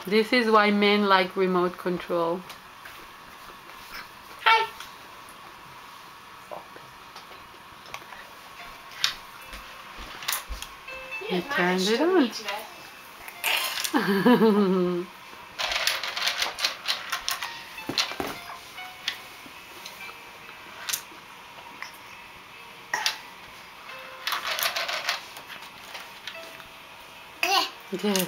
This is why men like remote control. Hi. You turned it on. Yeah.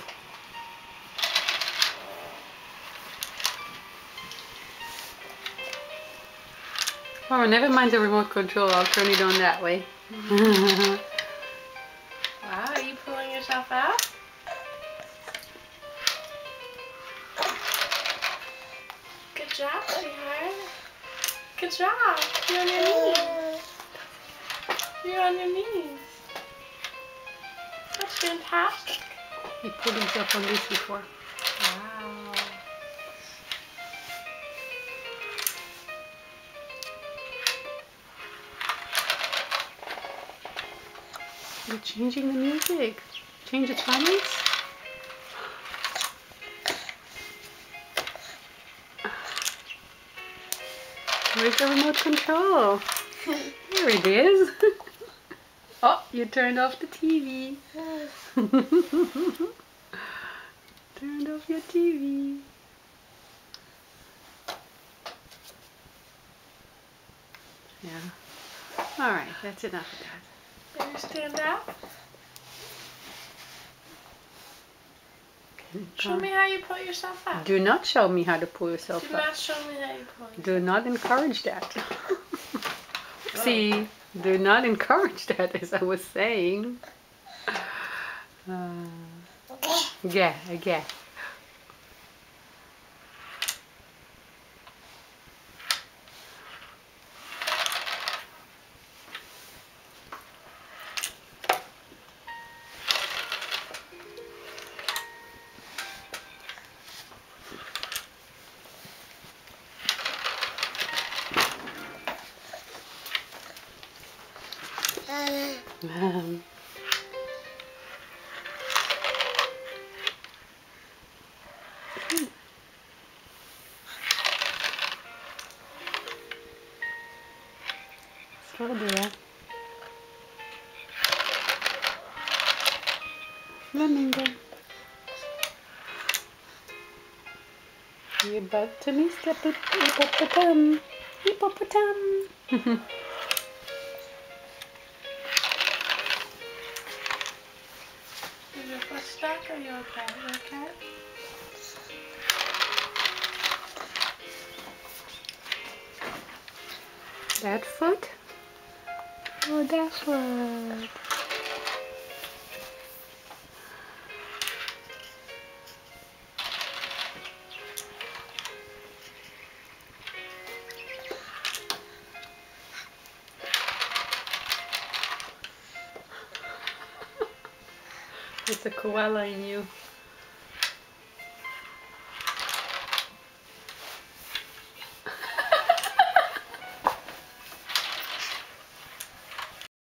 Oh, never mind the remote control. I'll turn it on that way. Wow, are you pulling yourself out? Good job, sweetheart. Good job. You're on your knees. You're on your knees. That's fantastic. He put himself on this before. Wow. You're changing the music. Change the timings. Where's the remote control? Here it is. Oh, you turned off the TV. Turned off your TV. Yeah. Alright, that's enough of that. Can you stand up? Show me how you pull yourself up. Do not show me how to pull yourself Do up. not show me how you pull yourself Do not encourage that. See, do not encourage that, as I was saying. Yeah, yeah. Slow there. Flamingo. You're about to miss the hippopotam. Hippopotam. Is your foot stuck? Are you okay? You okay? That foot? Oh, that foot. It's a koala in you.